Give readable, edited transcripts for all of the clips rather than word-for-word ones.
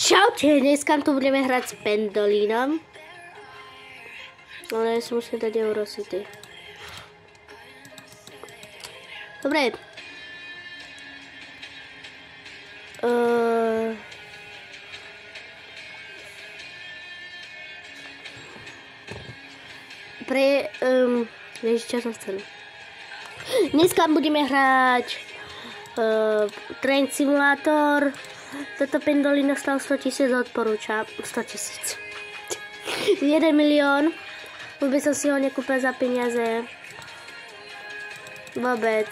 Čaute, dneska tu budeme hrať s Pendolínom. Ale ja si musím dať Eurocity. Dobre. Vieš, čo som chcel. Dneska budeme hrať Train Simulator. Toto Pendolino stalo 100 000, odporúčam. 100 000. 1 milión. Vôbec som si ho nekúpil za peniaze. Vôbec.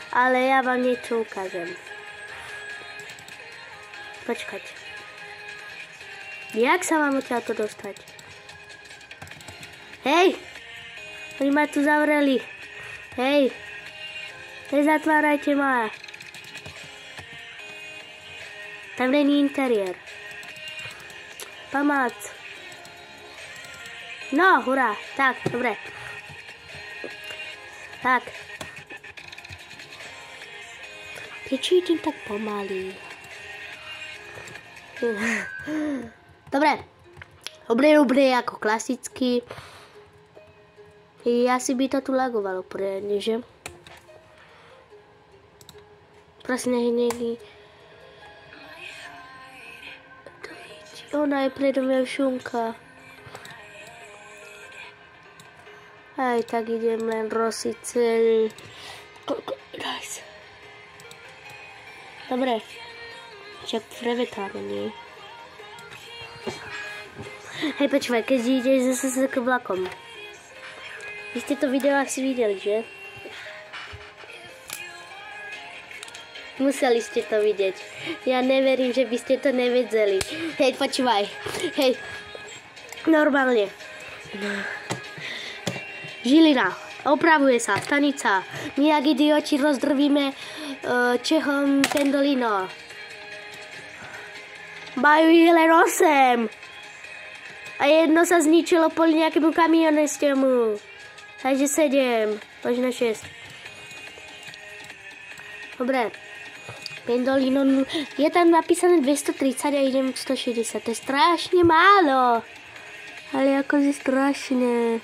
Ale ja vám niečo ukážem. Počkať. Jak sa vám odtiaľto dostať? Hej! Oni ma tu zavreli. Hej! Nezatvárajte ma. Tam není interiér. Pomoc. No, hurá. Tak, dobre. Tak. Prečo idem tak pomaly? Dobre. Dobre, ako klasicky. Asi by to tu lagovalo poriadne, že? Prosím, nech ona je predo mňa šunka. Aj tak idem len rosiť celý. Nice. Dobre. Však prevetáme, nie? Hej, počúvaj, keď ideš zase k vlakom. Vy ste to video asi videli, že? Museli ste to vidieť. Ja neverím, že by ste to nevedeli. Hej, počúvaj. Hej. Normálne. Žilina. Opravuje sa. Stanica. My jak idioti rozdrvíme Čechom Pendolino. Majú ich len 8. A jedno sa zničilo po nejakému kamionistemu. Takže 7. Možno 6. Dobre. Pendolino, je tam napísané 230 a idem 160, to je strašne málo. Ale akože strašné.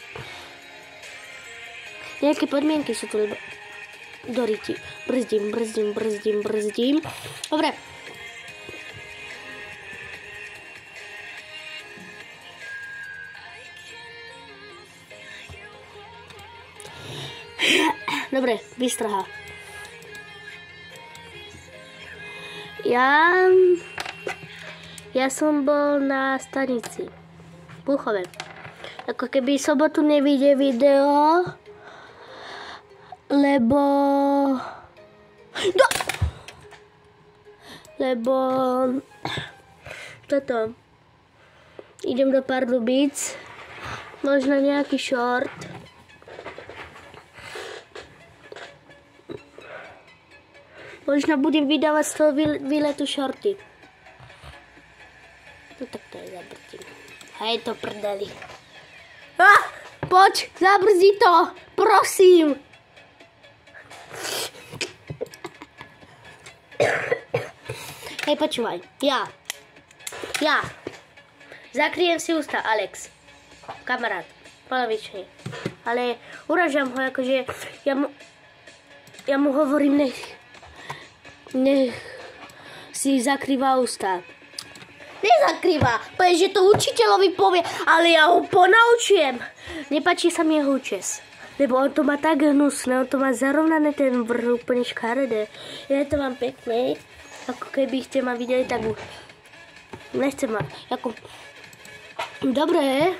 Nejaké podmienky sú tu, lebo do riti. Brzdím. Dobre. Dobre, vystrhá. Ja som bol na stanici Púchove. Ako keby sobotu nevidie video, lebo toto idem do Pardubíc, možno nejaký short. Možno budem vydávať z toho výletu šorty. No tak to je zabrzdím. Hej to prdeli. Poď, zabrzdi to, prosím. Hej, počúvaj. Ja. Zakryjem si ústa, Alex. Kamarát. Polovičný. Ale uražam ho, akože ja mu hovorím, nech si zakrýva ústa. Nezakrýva, povie, že to učiteľovi povie, ale ja ho ponaučujem. Nepáči sa mi jeho účes, lebo on to má tak hnusné, on to má zarovnané ten vrch úplne škaredé. Ja to mám pekné, ako keby ste ma videli, tak nechcem ma. Ako... Dobre.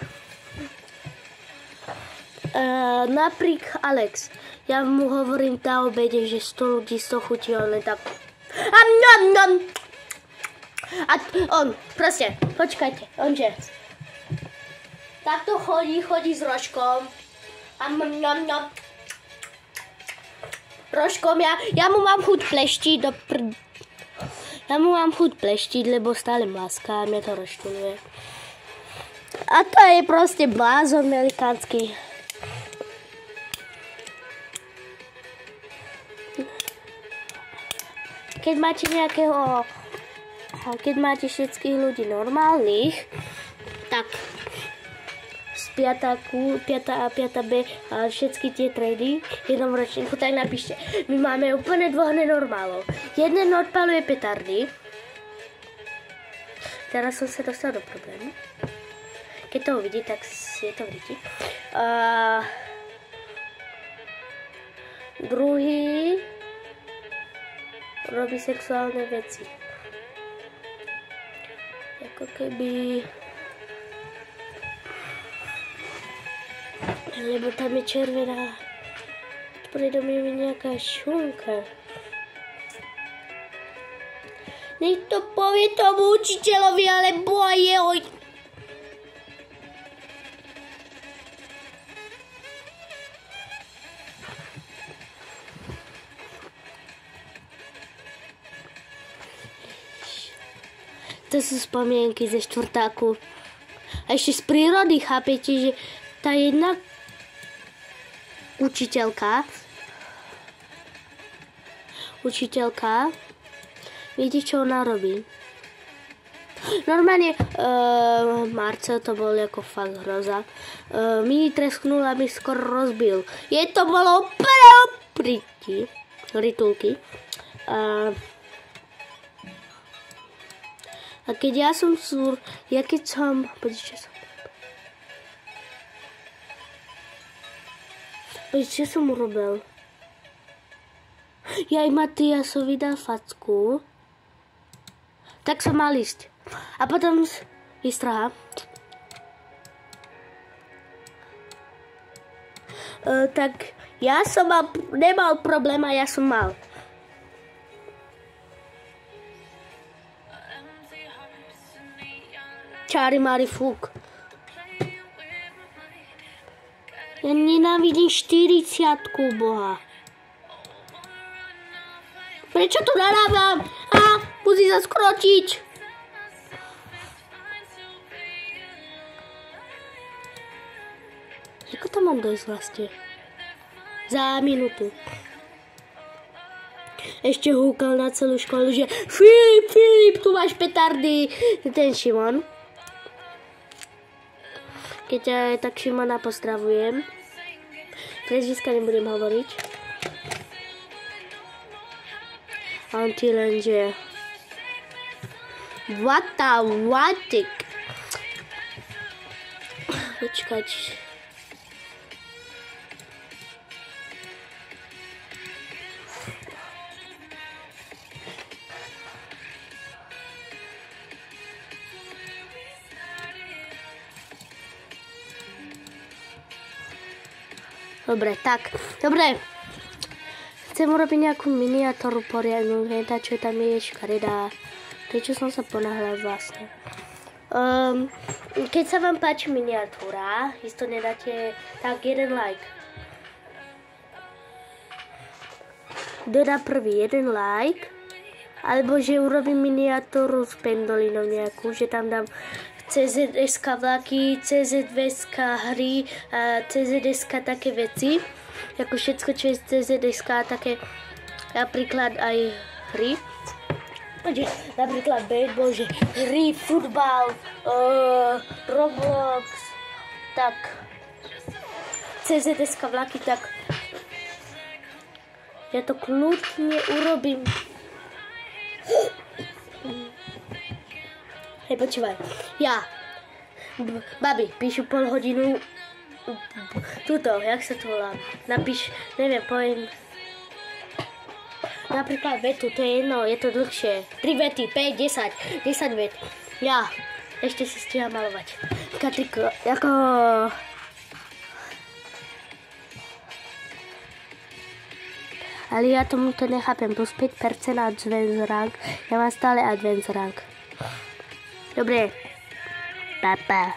Napríklad Alex, ja mu hovorím na obede, že 100 ľudí 100 chutí, on len tak... A on, proste, počkajte, onže. Takto chodí s rožkom. Rožkom, ja mu mám chuť pleštiť Ja mu mám chuť pleštiť, lebo stále mlaská, mňa to rozčuluje. A to je proste blázon velikánsky. Keď máte nejakého A keď máte všetkých ľudí normálnych, tak z 5. a 5B a všetky tie trady v jednom ročníku, tak napíšte. My máme úplne 2 nenormálov. Jeden odpaluje petardy. Teraz som sa dostal do problému. Keď to uvidí, tak je to vidí. Druhý robí sexuálne veci. Ako keby... Lebo tam je červená. Predo mňa je nejaká šunka. Nech to povie tomu učiteľovi, alebo aj jeho... To sú spomienky ze štvrtáku. A ešte z prírody, chápete, že tá jedna učiteľka, viete, čo ona robí? Normálne, Marcel to bol ako fakt hroza. Mi tresknul a mi skoro rozbil. To bolo úplne ritulky. A keď ja som čo som urobil? Ja aj Matiasovi dal facku. Tak som mal ísť. A potom vystrahá. Tak ja som nemal problém a ja som mal. Čári mári fúk. Ja nenávidím 40-ku, boha. Prečo to narávam? Musí sa skročiť. Ako to mám dojsť vlastne? Za minútu. Ešte húkal na celú školu, že Filip, tu máš petardy. Ten Šimon. Keď aj tak Šimona pozdravujem. Prezviska nebudem hovoriť. A on ti len, že... What? Počkať. Dobre, tak. Dobre. Chcem urobiť nejakú miniatúru poriadnu. Čo tam je škaredá. Prečo som sa ponáhľal vlastne. Keď sa vám páči miniatúra, isto nedáte, tak jeden like. Kto dá prvý jeden like, alebo že urobím miniatúru s pendolinou nejakú, že tam dám CZSK vlaky, CZVSK hry, CZSK také veci, ako všetko, čo je CZSK, také napríklad aj hry. Napríklad baseball, že hry, futbal, Roblox, tak CZSK vlaky, tak ja to kľudne urobím. Hej, počúvaj, ja, babi, píšu pol hodinu, tuto, jak sa to volá, napíš, neviem, poviem, napríklad vetu, to je jedno, je to dlhšie, 3 vety, 5, 10 vet, ja, ešte si stíham malovať, Katriko, ako... Ale ja tomu to nechápem, plus 5% advance rank, ja mám stále advance rank. Dobre, papa.